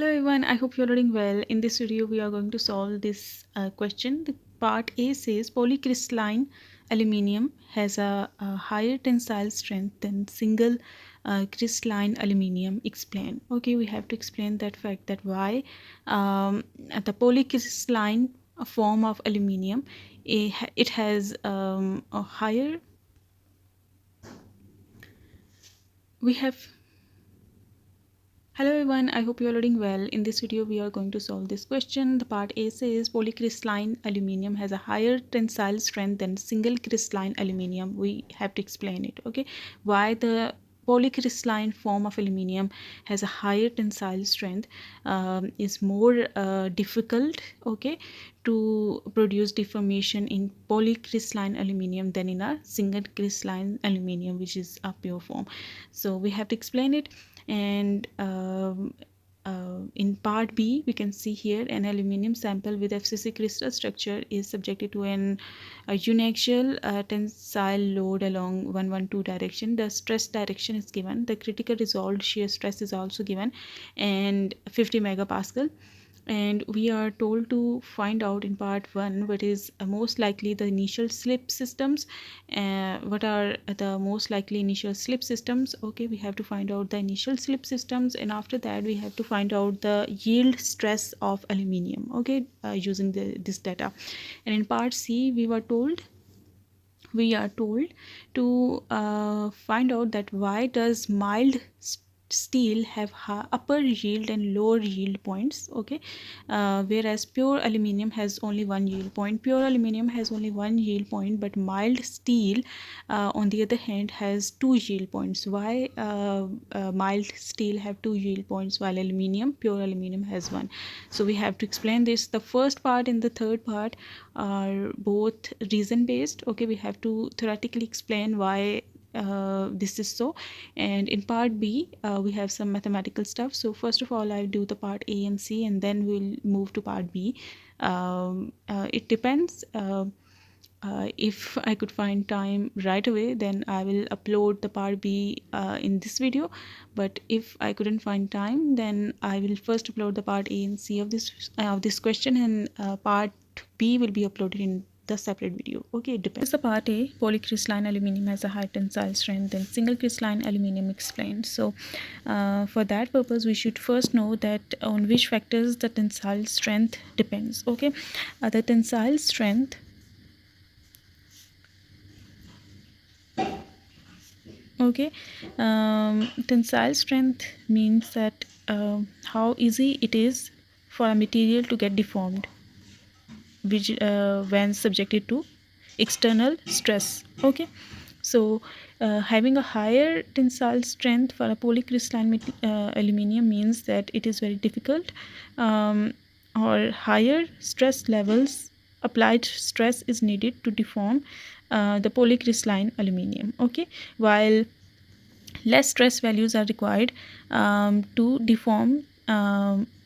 Hello everyone, I hope you're doing well. In this video, we are going to solve this question. The part A says polycrystalline aluminium has a higher tensile strength than single crystalline aluminium. Explain. Okay, we have to explain that fact, that why the polycrystalline form of aluminium, it has a higher. We have Hello everyone, I hope you are doing well. In this video, we are going to solve this question. The part A says polycrystalline aluminium has a higher tensile strength than single crystalline aluminium. We have to explain it, okay? Why the polycrystalline form of aluminium has a higher tensile strength, is more difficult, okay, to produce deformation in polycrystalline aluminium than in a single crystalline aluminium, which is a pure form. So we have to explain it. And in part B, we can see here an aluminium sample with FCC crystal structure is subjected to a uniaxial tensile load along 112 direction. The stress direction is given. The critical resolved shear stress is also given, and 50 megapascal. And we are told to find out in part 1 what is most likely the initial slip systems. What are the most likely initial slip systems? Okay, we have to find out the initial slip systems, and after that we have to find out the yield stress of aluminium, okay, using this data. And in part C, we are told to find out that why does mild steel have upper yield and lower yield points, okay, whereas pure aluminium has only one yield point. Pure aluminium has only one yield point, but mild steel on the other hand has two yield points. Why mild steel have two yield points while pure aluminium has one? So we have to explain this. The first part and the third part are both reason based, okay. We have to theoretically explain why this is so. And in part B, we have some mathematical stuff. So first of all, I'll do the part A and C, and then we'll move to part B. It depends. If I could find time right away, then I will upload the part B in this video. But if I couldn't find time, then I will first upload the part A and C of this question, and part B will be uploaded in the separate video. Okay, it depends. The part A, polycrystalline aluminum has a high tensile strength than single crystalline aluminum. Explained. So for that purpose, we should first know that on which factors the tensile strength depends. Okay, the tensile strength, okay, tensile strength means that how easy it is for a material to get deformed which when subjected to external stress, okay. So having a higher tensile strength for a polycrystalline aluminium means that it is very difficult, or higher stress levels, applied stress is needed to deform the polycrystalline aluminium, okay, while less stress values are required to deform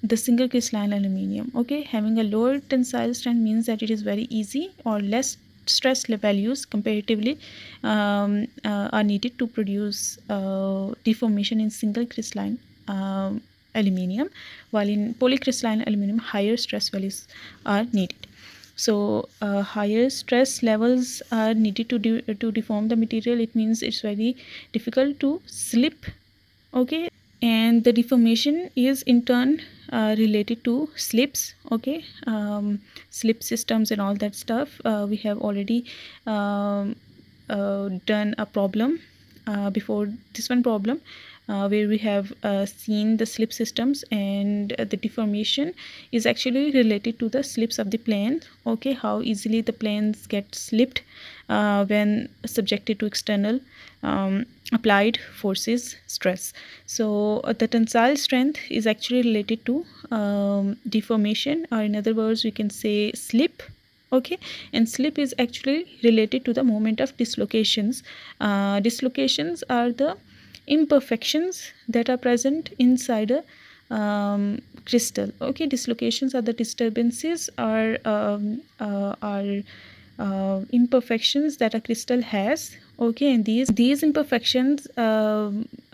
the single crystalline aluminium, okay. Having a lower tensile strength means that it is very easy, or less stress values comparatively are needed to produce deformation in single crystalline aluminium, while in polycrystalline aluminium higher stress values are needed. So higher stress levels are needed to deform the material. It means it's very difficult to slip, okay, and the deformation is in turn related to slips, okay. Slip systems and all that stuff, we have already done a problem before this one problem, where we have seen the slip systems, and the deformation is actually related to the slips of the plane, okay, how easily the planes get slipped when subjected to external applied forces, stress. So the tensile strength is actually related to deformation, or in other words we can say slip, okay. And slip is actually related to the moment of dislocations. Dislocations are the imperfections that are present inside a crystal, okay. Dislocations are the disturbances or imperfections that a crystal has, okay. And these imperfections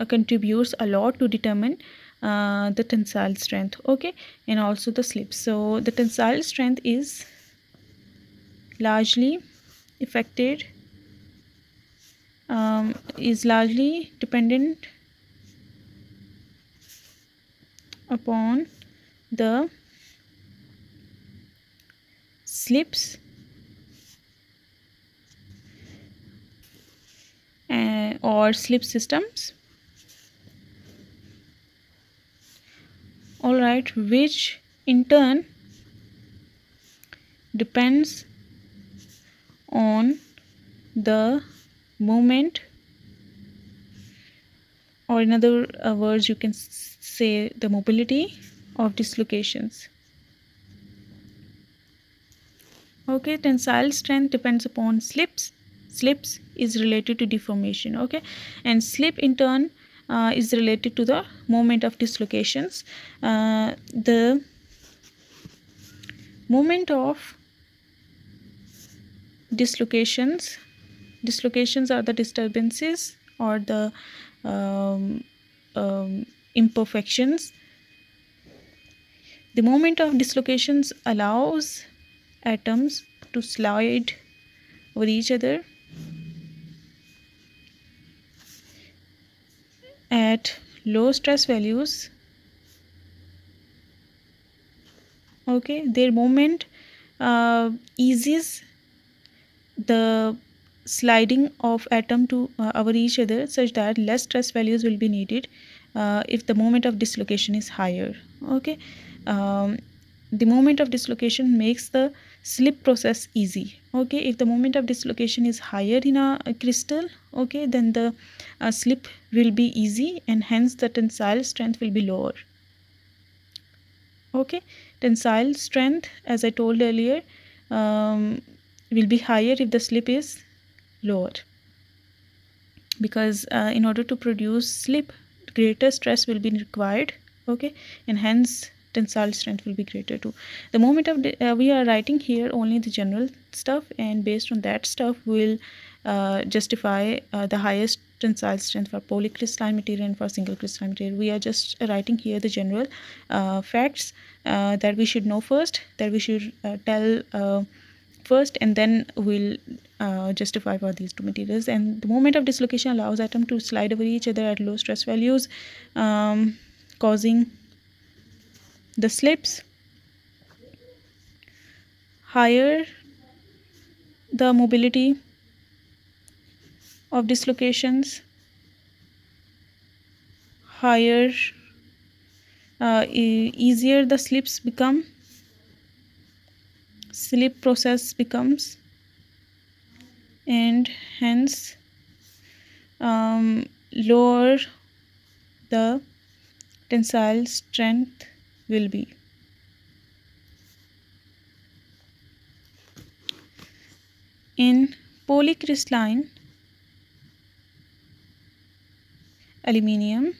contributes a lot to determine the tensile strength, okay, and also the slip. So the tensile strength is largely affected, is largely dependent upon the slips or slip systems, all right, which in turn depends on the movement, or in other words you can say the mobility of dislocations. Okay, tensile strength depends upon slips. Slips is related to deformation, okay, and slip in turn is related to the moment of dislocations. The moment of dislocations are the disturbances or the um, imperfections. The moment of dislocations allows atoms to slide over each other at low stress values, okay. Their movement eases the sliding of atom to over each other, such that less stress values will be needed if the moment of dislocation is higher, okay. The moment of dislocation makes the slip process easy, okay. If the moment of dislocation is higher in a crystal, okay, then the slip will be easy, and hence the tensile strength will be lower, okay. Tensile strength, as I told earlier, will be higher if the slip is lower, because in order to produce slip, greater stress will be required, okay, and hence tensile strength will be greater too. The moment of we are writing here only the general stuff, and based on that stuff we'll justify the highest tensile strength for polycrystalline material and for single crystalline material. We are just writing here the general facts that we should know first, that we should tell first, and then we'll justify for these two materials. And the moment of dislocation allows atom to slide over each other at low stress values, causing the slips. Higher the mobility of dislocations, higher easier the slips become, slip process becomes, and hence lower the tensile strength will be. In polycrystalline aluminum,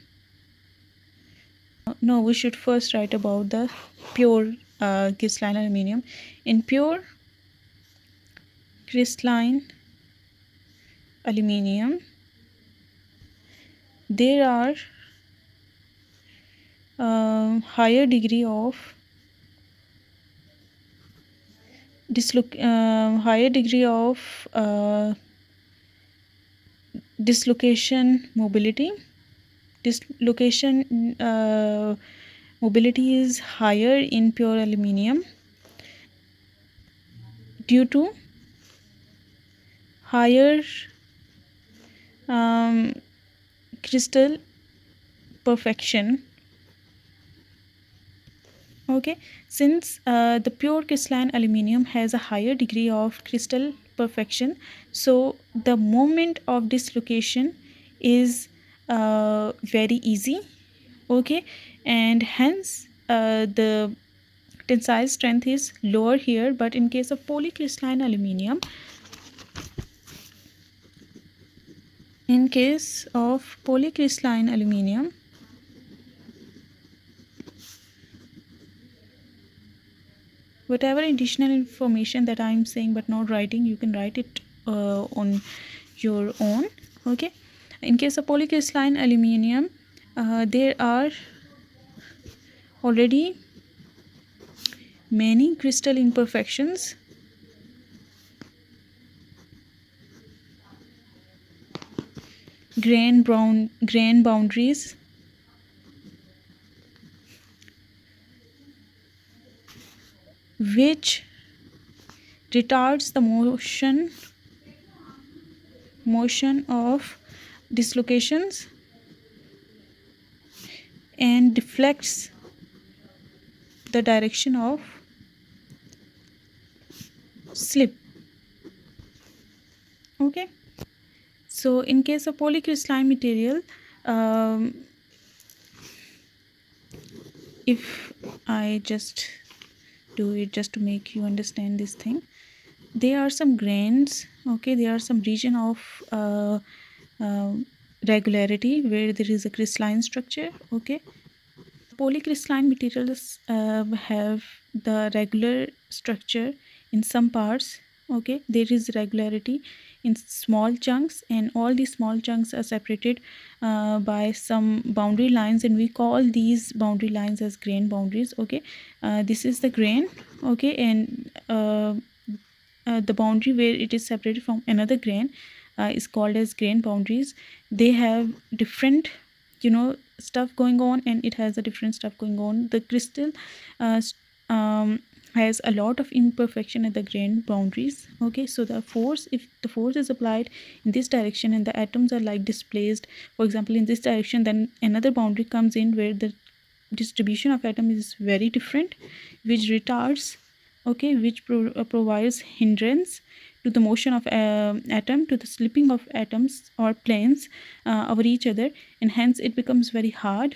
no, we should first write about the pure crystalline aluminum. In pure crystalline aluminum, there are higher degree of dislocation mobility. Dislocation mobility is higher in pure aluminum due to higher crystal perfection, okay. Since the pure crystalline aluminum has a higher degree of crystal perfection, so the moment of dislocation is very easy, okay, and hence the tensile strength is lower here. But in case of polycrystalline aluminum, whatever additional information that I am saying but not writing, you can write it on your own, okay. In case of polycrystalline aluminum, there are Already many crystal imperfections grain boundaries which retards the motion of dislocations and deflects the direction of slip. Okay, so in case of polycrystalline material, um, if I just do it just to make you understand this thing, there are some grains, okay, there are some region of uh, regularity where there is a crystalline structure. Okay, polycrystalline materials have the regular structure in some parts. Okay, there is regularity in small chunks, and all these small chunks are separated by some boundary lines, and we call these boundary lines as grain boundaries. Okay, this is the grain. Okay, and the boundary where it is separated from another grain is called as grain boundaries. They have different, stuff going on, and it has a different stuff going on. The crystal uh, s- um, has a lot of imperfection at the grain boundaries. Okay, so the force, if the force is applied in this direction and the atoms are like displaced, for example, in this direction, then another boundary comes in where the distribution of atom is very different, which retards, okay, which provides hindrance to the motion of atom, to the slipping of atoms or planes over each other, and hence it becomes very hard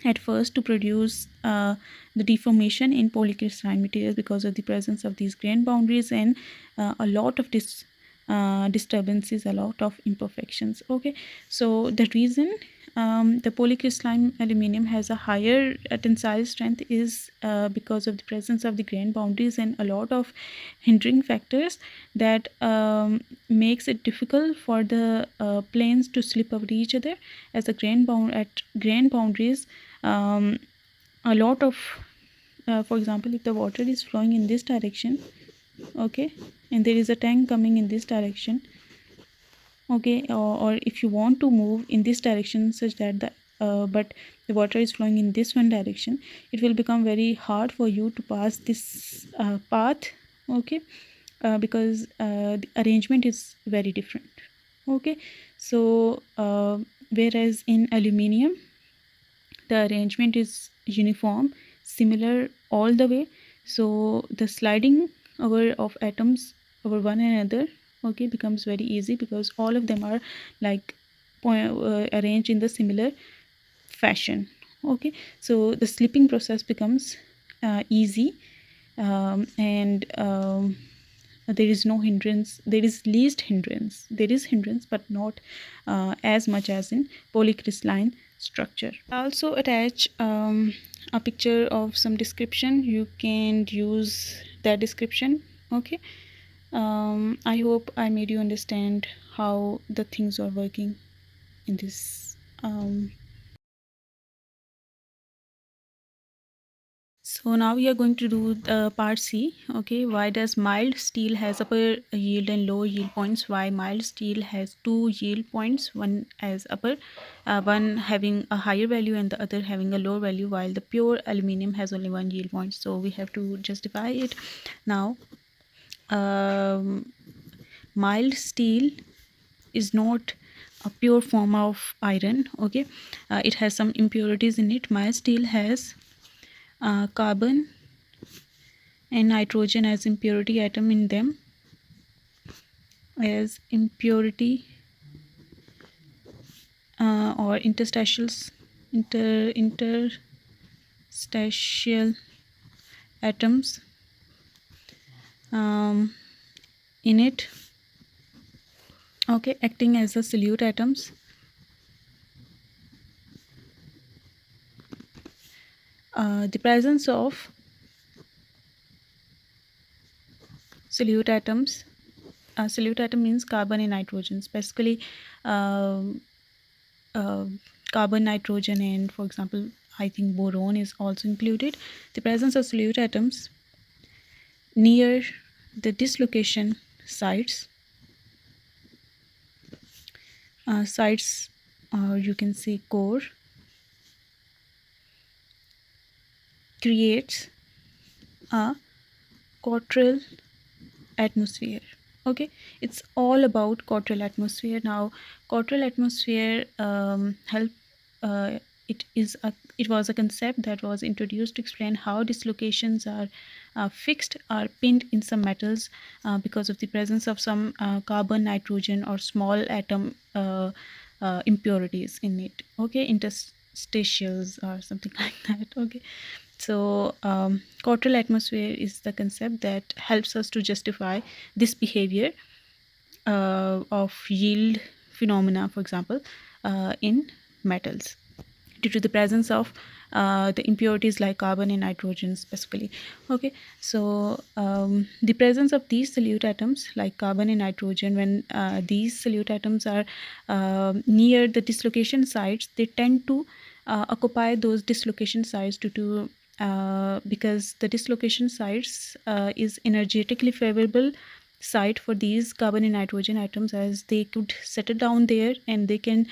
at first to produce the deformation in polycrystalline materials because of the presence of these grain boundaries and a lot of disturbances, a lot of imperfections. Okay, so the reason the polycrystalline aluminum has a higher tensile strength is because of the presence of the grain boundaries and a lot of hindering factors that makes it difficult for the planes to slip over each other, as the grain boundaries, a lot of for example, if the water is flowing in this direction, okay, and there is a tank coming in this direction, okay, or if you want to move in this direction such that but the water is flowing in this one direction, it will become very hard for you to pass this path. Okay, because the arrangement is very different. Okay, so whereas in aluminium the arrangement is uniform, similar all the way, so the sliding over of atoms over one another, okay, becomes very easy because all of them are like arranged in the similar fashion. Okay, so the slipping process becomes easy, and there is no hindrance, there is least hindrance, there is hindrance but not as much as in polycrystalline structure. I also attach a picture of some description, you can use that description. Okay, I hope I made you understand how the things are working in this. So now we are going to do the part C. Okay, why does mild steel has upper yield and low yield points? Why mild steel has two yield points, one as upper, one having a higher value and the other having a lower value, while the pure aluminum has only one yield point. So we have to justify it. Now, mild steel is not a pure form of iron. Okay, it has some impurities in it. Mild steel has carbon and nitrogen as impurity atom in them, as impurity or interstitial atoms in it. Okay, acting as the solute atoms. The presence of solute atoms, solute atom means carbon and nitrogen, specifically uh, carbon, nitrogen, and for example I think boron is also included. The presence of solute atoms near the dislocation sites, or you can say core, creates a quadrille atmosphere. Okay, it's all about quadrille atmosphere. Now quadrille atmosphere help it was a concept that was introduced to explain how dislocations are fixed or pinned in some metals because of the presence of some carbon, nitrogen, or small atom impurities in it. Okay, interstitials or something like that. Okay, so quadrille atmosphere is the concept that helps us to justify this behavior of yield phenomena, for example, in metals, due to the presence of the impurities like carbon and nitrogen specifically. Okay, so the presence of these solute atoms like carbon and nitrogen, when these solute atoms are near the dislocation sites, they tend to occupy those dislocation sites due to because the dislocation sites is energetically favorable site for these carbon and nitrogen atoms, as they could settle down there and they can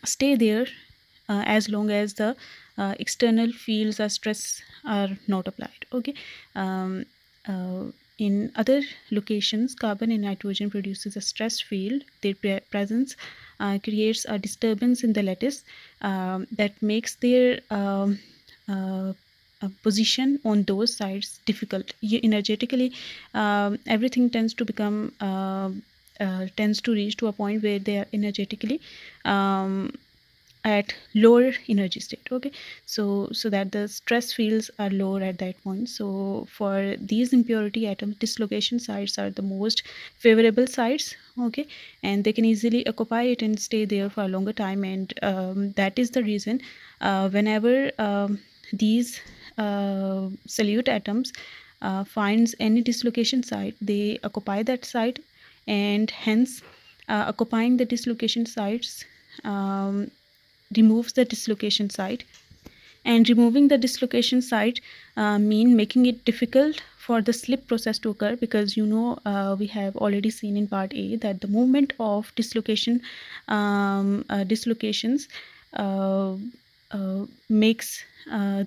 stay there as long as the external fields or stress are not applied. Okay, um, in other locations, carbon and nitrogen produces a stress field. Their presence creates a disturbance in the lattice that makes their position on those sides difficult. Energetically, everything tends to become tends to reach to a point where they are energetically at lower energy state. Okay, so that the stress fields are lower at that point. So for these impurity atoms, dislocation sites are the most favorable sites. Okay, and they can easily occupy it and stay there for a longer time, and that is the reason whenever these solute atoms finds any dislocation site, they occupy that site, and hence occupying the dislocation sites removes the dislocation site, and removing the dislocation site mean making it difficult for the slip process to occur, because we have already seen in part A that the movement of dislocations makes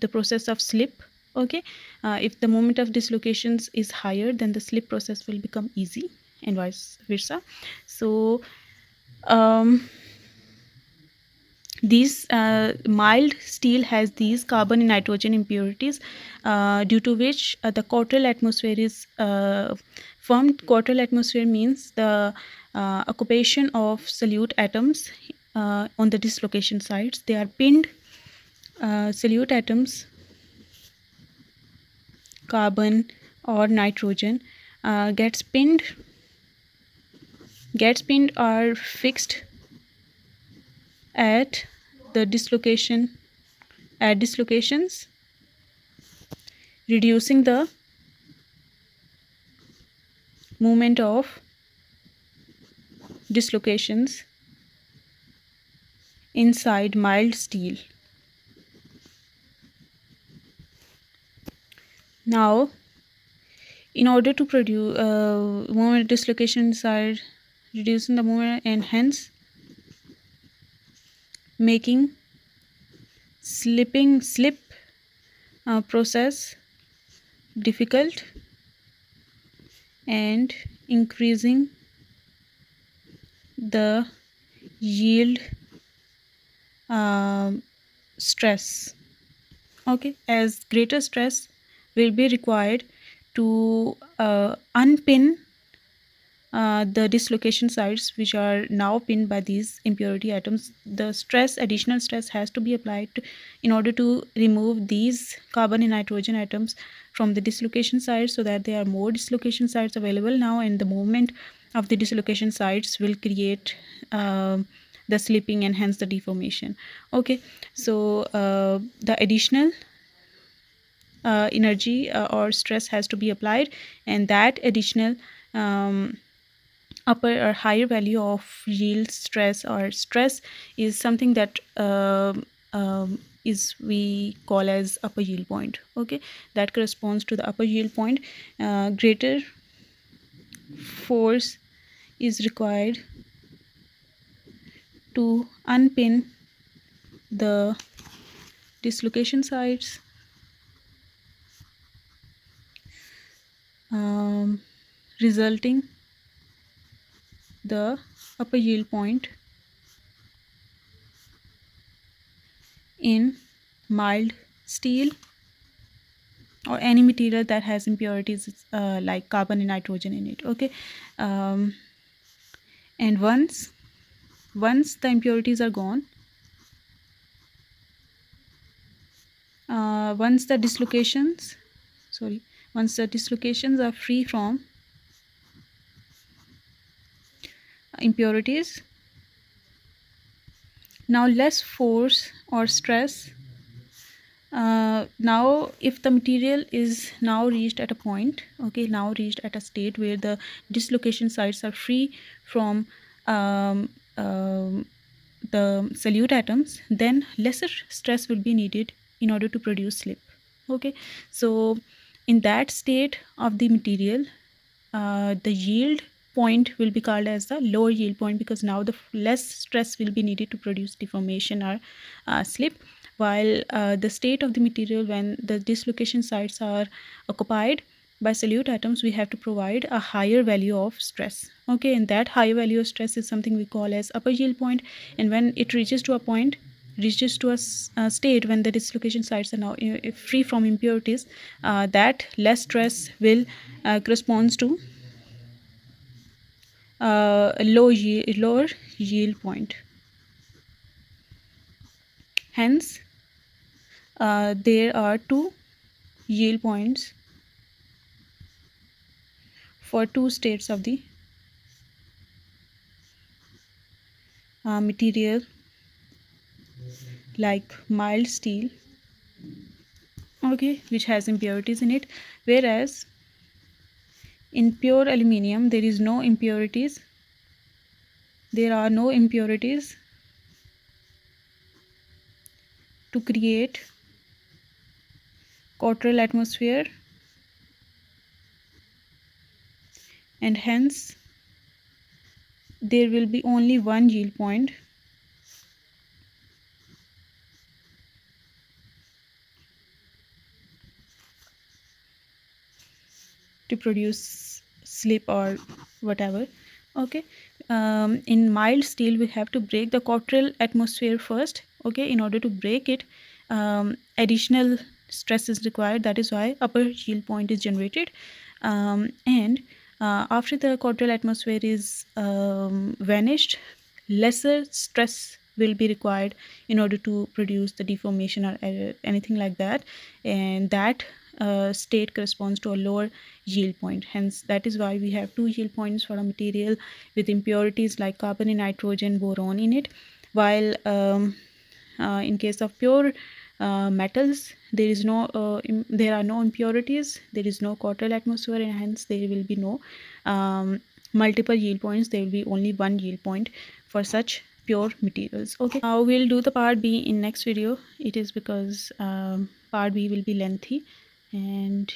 the process of slip. Okay, if the moment of dislocations is higher, then the slip process will become easy, and vice versa. So these mild steel has these carbon and nitrogen impurities, due to which the quadrille atmosphere is formed. Quadrille atmosphere means the occupation of solute atoms on the dislocation sites. They are pinned. Solute atoms, carbon or nitrogen, gets pinned or fixed at the dislocations, reducing the movement of dislocations inside mild steel. Now, in order to produce moment dislocations are reducing the movement, and hence making slip process difficult and increasing the yield stress. Okay, as greater stress will be required to unpin the dislocation sites which are now pinned by these impurity atoms. The additional stress has to be applied in order to remove these carbon and nitrogen atoms from the dislocation sites, so that there are more dislocation sites available now, and the movement of the dislocation sites will create the slipping and hence the deformation. Okay, so the additional energy or stress has to be applied, and that additional upper or higher value of yield stress or stress is something that is we call as upper yield point. Okay, that corresponds to the upper yield point. Greater force is required to unpin the dislocation sites, resulting the upper yield point in mild steel or any material that has impurities like carbon and nitrogen in it. Okay, and once the impurities are gone, once the dislocations are free from impurities, now less force or stress. Now if the material is now reached at a point, okay, now reached at a state where the dislocation sites are free from the solute atoms, then lesser stress will be needed in order to produce slip. Okay, so in that state of the material, the yield point will be called as the lower yield point, because now the less stress will be needed to produce deformation or slip, while the state of the material when the dislocation sites are occupied by solute atoms, we have to provide a higher value of stress. Okay, and that higher value of stress is something we call as upper yield point. And when it reaches to a state when the dislocation sites are now free from impurities, that less stress will corresponds to lower yield point. Hence, there are two yield points for two states of the material like mild steel, okay, which has impurities in it, whereas in pure aluminium there are no impurities to create quartile atmosphere, and hence there will be only one yield point to produce slip or whatever. Okay, in mild steel we have to break the quartile atmosphere first. Okay, in order to break it, additional stress is required. That is why upper yield point is generated, and after the quartile atmosphere is vanished, lesser stress will be required in order to produce the deformation or anything like that, and that state corresponds to a lower yield point. Hence, that is why we have two yield points for a material with impurities like carbon and nitrogen, boron in it, while in case of pure metals, there are no impurities, there is no quartile atmosphere, and hence there will be no multiple yield points. There will be only one yield point for such pure materials. Okay, now we'll do the part B in next video. It is because part B will be lengthy, and